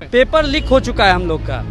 में? Paper leak हो चुका है हम लोग का।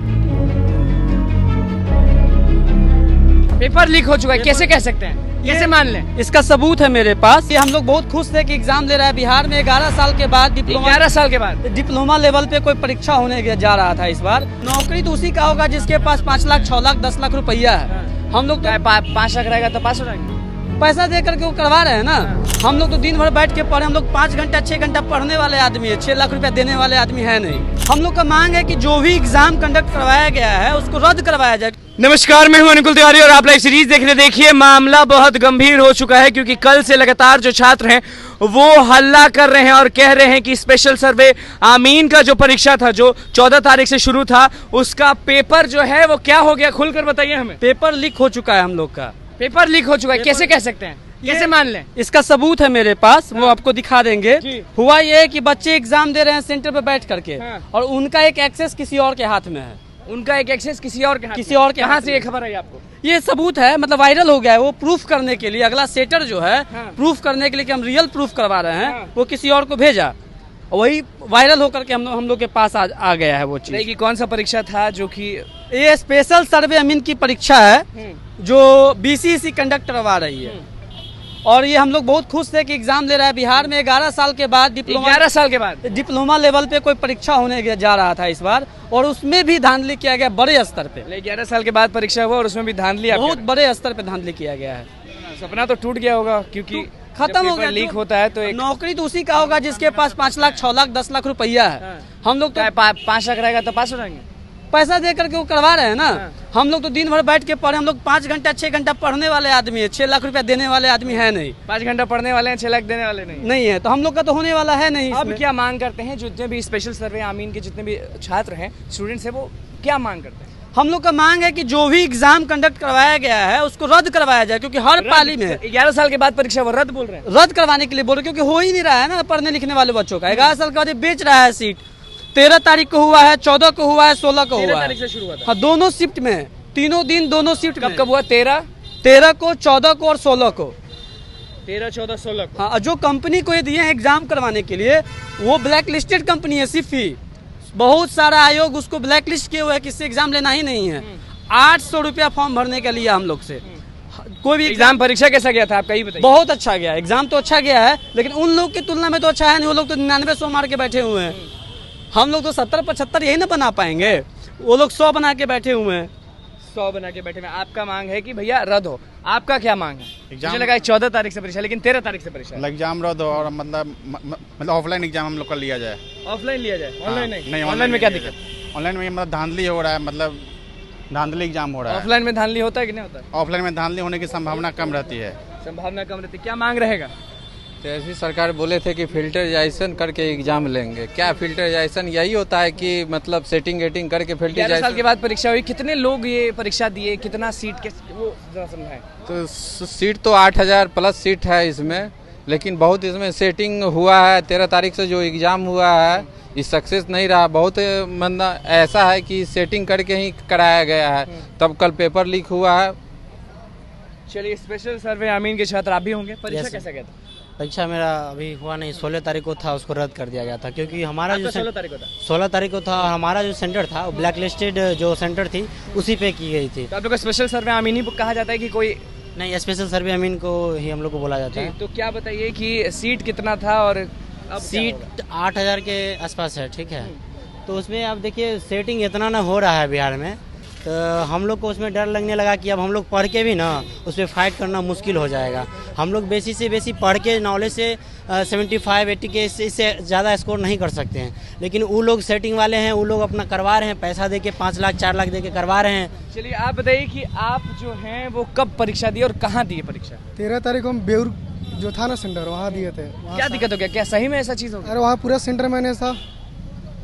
पेपर लीक हो चुका है, कैसे कह सकते हैं, कैसे मान लें? इसका सबूत है मेरे पास। ये हम लोग बहुत खुश थे कि एग्जाम दे रहा है बिहार में 11 साल के बाद। 11 साल के बाद डिप्लोमा लेवल पे कोई परीक्षा होने जा रहा था इस बार। नौकरी तो उसी का होगा जिसके पास 5 लाख 6 लाख 10 लाख रुपया है। हम लोग तो 5 लाख रहेगा तो पास हो जाएंगे। पैसा दे करके वो करवा रहे हैं ना। हम लोग तो दिन भर बैठ के पढ़े, हम लोग 5 घंटा 6 घंटा पढ़ने वाले आदमी है, 6 लाख रुपया देने वाले आदमी है नहीं। हम लोग का मांग है कि जो भी एग्जाम कंडक्ट करवाया गया है उसको रद्द करवाया जाए। नमस्कार, मैं हूं अनुकुल तिवारी और आप लाइव सीरीज देख रहे। देखिए, मामला बहुत गंभीर हो चुका है क्योंकि कल से लगातार जो छात्र हैं वो हल्ला कर रहे हैं और कह रहे हैं कि स्पेशल सर्वे आमीन का जो परीक्षा था, जो 14 तारीख से शुरू था, उसका पेपर जो है वो क्या हो गया, खुलकर बताइए हमें। पेपर लीक हो चुका है हम लोग का। पेपर लीक हो चुका है, कैसे कह सकते हैं, कैसे मान लें? इसका सबूत है मेरे पास, वो आपको दिखा देंगे। जी। हुआ ये है कि बच्चे एग्जाम दे रहे हैं सेंटर पे बैठ करके, हाँ। और उनका एक एक्सेस किसी और के हाथ में है। उनका एक एक्सेस किसी और के हाथ किसी में। और के कहाँ हाथ से में। ये खबर आई आपको? ये सबूत है, मतलब वायरल हो गया है। वो प्रूफ करने के लिए अगला सेटर जो है, हाँ। प्रूफ करने के लिए कि हम रियल प्रूफ करवा रहे हैं, हाँ। वो किसी और को भेजा, वही वायरल होकर के हम लोग के पास आ गया है वो चीज। कि कौन सा परीक्षा था जो कि ये स्पेशल सर्वे अमीन की परीक्षा है जो बीसीसी कंडक्ट करवा रही है। और ये हम लोग बहुत खुश थे कि एग्जाम दे रहा है बिहार में 11 साल के बाद। 11 साल के बाद डिप्लोमा लेवल पे कोई परीक्षा होने जा रहा था इस बार, और उसमें भी धांधली किया गया बड़े स्तर पे। 11 साल के बाद परीक्षा हुआ और उसमें भी धांधली। बहुत बड़े स्तर पे धांधली किया गया है। सपना तो टूट गया होगा क्योंकि खत्म हो गया। लीक होता है तो एक नौकरी तो उसी का होगा जिसके पास 5 लाख 6 लाख 10 लाख रुपया है। हाँ। हम लोग तो 5 लाख रहेगा तो पास हो जाएंगे। पैसा दे करके वो करवा रहे हैं ना। हाँ। हम लोग तो दिन भर बैठ के पढ़े, हम लोग 5 घंटा 6 घंटा पढ़ने वाले आदमी है, 6 लाख रुपया देने वाले आदमी है नहीं। 5 घंटा पढ़ने वाले हैं, 6 लाख देने वाले नहीं है, तो हम लोग का तो होने वाला है नहीं। अब इसमें क्या मांग करते हैं जितने भी स्पेशल सर्वे आमीन के जितने भी छात्र हैं, स्टूडेंट्स हैं, वो क्या मांग करते हैं? हम लोग का मांग है कि जो भी एग्जाम कंडक्ट करवाया गया है उसको रद्द करवाया जाए, क्योंकि हर पाली में 11 साल के बाद परीक्षा वो रद्द बोल रहे हैं। रद्द करवाने के लिए बोल रहे, क्योंकि हो ही नहीं रहा है ना पढ़ने लिखने वाले बच्चों का। 11 साल के बाद ये बेच रहा है सीट। 13 तारीख को हुआ है, 14 को हुआ है, 16 को 13 हुआ तारीख है। से शुरू हुआ था। हाँ, दोनों शिफ्ट में, तीनों दिन दोनों शिफ्ट। कब हुआ? 13 को, 14 को और 16 को। 13, 14, 16 को। हाँ, जो कंपनी को ये दिए हैं एग्जाम करवाने के लिए, वो ब्लैक लिस्टेड कंपनी है। सिर्फ ही बहुत सारा आयोग उसको ब्लैक लिस्ट किए हुए है कि इससे एग्जाम लेना ही नहीं है। 800 रुपया फॉर्म भरने का लिया हम लोग से। कोई भी एग्जाम परीक्षा कैसा गया था आपका, ये बताइए। बहुत अच्छा गया, एग्जाम तो अच्छा गया है, लेकिन उन लोग की तुलना में तो अच्छा है नहीं। वो लोग तो 99-100 मार के बैठे हुए हैं। हम लोग तो 70-75 यही ना बना पाएंगे, वो लोग 100 बना के बैठे हुए हैं। 100 बना के बैठे में आपका मांग है कि भैया रद्द हो। आपका क्या मांग है? एग्जाम मुझे लगा 14 तारीख से परीक्षा, लेकिन 13 तारीख से परीक्षा। एग्जाम रद्द हो और मतलब ऑफलाइन एग्जाम हम लोग का लिया जाए। ऑफलाइन लिया जाए, ऑनलाइन नहीं। ऑनलाइन ऑनलाइन में क्या दिक्कत? ऑनलाइन में मतलब धांधली हो रहा है, मतलब धांधली एग्जाम हो रहा है। ऑफलाइन में धांधली होता है कि नहीं होता है? ऑफलाइन में धांधली होने की संभावना कम रहती है। संभावना कम रहती है। क्या मांग रहेगा? तो ऐसी सरकार बोले थे कि फिल्टराइजेशन करके एग्जाम लेंगे। क्या फिल्टराइजेशन यही होता है कि मतलब सेटिंग वेटिंग करके 11 साल के फिल्टराइजेशन? बाद परीक्षा हुई, कितने लोग ये परीक्षा दिए, कितना सीट के वो जरा समझाएं। तो सीट तो 8000 प्लस सीट है इसमें, लेकिन बहुत इसमें सेटिंग हुआ है। 13 तारीख से जो एग्जाम हुआ है ये सक्सेस नहीं रहा। बहुत मतलब ऐसा है कि सेटिंग करके ही कराया गया है, तब कल पेपर लीक हुआ है। चलिए, स्पेशल सर्वे आमीन के छात्र आप भी होंगे। परीक्षा कैसा गया था? परीक्षा मेरा अभी हुआ नहीं, 16 तारीख को था, उसको रद्द कर दिया गया था क्योंकि हमारा जो 16 तारीख को था। 16 तारीख को था, और हमारा जो सेंटर था वो ब्लैक लिस्टेड जो सेंटर थी उसी पे की गई थी। तो आप लोग का स्पेशल सर्वे आमीन ही कहा जाता है कि कोई? नहीं, स्पेशल सर्वे अमीन को ही हम लोग को बोला जाता जी, है। तो क्या बताइए कि सीट कितना था और अब सीट 8000 के आसपास है, ठीक है। तो उसमें आप देखिए सेटिंग इतना ना हो रहा है बिहार में, तो हम लोग को उसमें डर लगने लगा कि अब हम लोग पढ़ के भी ना उस पर फाइट करना मुश्किल हो जाएगा। हम लोग बेसी से बेसी पढ़ के नॉलेज से 75-80 के इससे ज़्यादा स्कोर नहीं कर सकते हैं, लेकिन वो लोग सेटिंग वाले हैं, वो लोग अपना करवा रहे हैं, पैसा दे के 5 लाख 4 लाख दे के करवा रहे हैं। चलिए, आप बताइए कि आप जो हैं वो कब परीक्षा दी और कहाँ दी परीक्षा? 13 तारीख को हम बेउर जो था ना सेंटर, वहाँ दिए थे। क्या दिक्कत हो गया? क्या सही में ऐसा चीज हो गया? अरे वहाँ पूरा सेंटर मैंने था,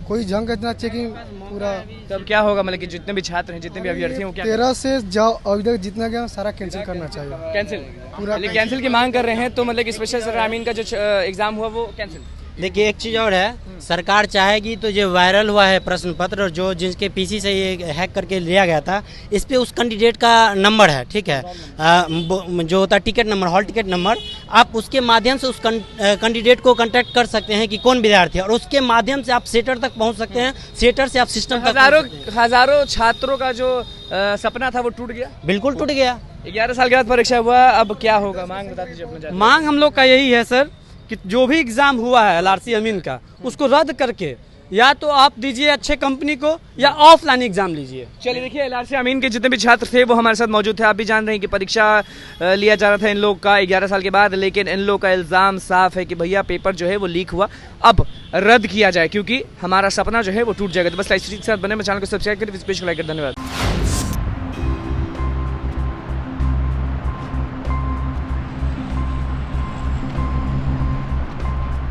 कोई जंग का इतना चेकिंग पूरा। तब क्या होगा, मतलब कि जितने भी छात्र हैं, जितने भी अभ्यर्थी हैं, वो क्या 13 से जाओ अभी तक जितना गया सारा कैंसिल करना चाहिए। कैंसिल? पूरा कैंसिल की मांग कर रहे हैं, तो मतलब कि स्पेशल सर्वे आमीन का जो एग्जाम हुआ वो कैंसिल? देखिए एक चीज़ और है, सरकार चाहेगी तो जो वायरल हुआ है प्रश्न पत्र और जो जिसके पीसी से ये हैक करके लिया गया था, इस पे उस कैंडिडेट का नंबर है, ठीक है, जो होता है ticket number, hall ticket number, आप उसके माध्यम से उस कैंडिडेट को कांटेक्ट कर सकते हैं कि कौन विद्यार्थी है, और उसके माध्यम से आप सेटर तक पहुंच सकते हैं, सेटर से आप सिस्टम तक हजारों पहुंच सकते हैं। हजारों छात्रों का जो सपना था वो टूट गया। बिल्कुल टूट गया। 11 साल के बाद परीक्षा हुआ, अब क्या होगा? मांग बता दीजिए अपना जाकर। मांग हम लोग का यही है सर कि जो भी एग्जाम हुआ है LRC अमीन का, उसको रद्द करके या तो आप दीजिए अच्छे कंपनी को या ऑफलाइन एग्जाम लीजिए। चलिए देखिए, LRC अमीन के जितने भी छात्र थे वो हमारे साथ मौजूद थे। आप भी जान रहे हैं कि परीक्षा लिया जा रहा था इन लोग का 11 साल के बाद, लेकिन इन लोग का इल्ज़ाम साफ है कि भैया पेपर जो है वो लीक हुआ, अब रद्द किया जाए क्योंकि हमारा सपना जो है वो टूट जाएगा। तो बस लाइव स्ट्रीम के साथ बने, मैं चैनल को सब्सक्राइब करें, स्पेशल लाइक कर, धन्यवाद।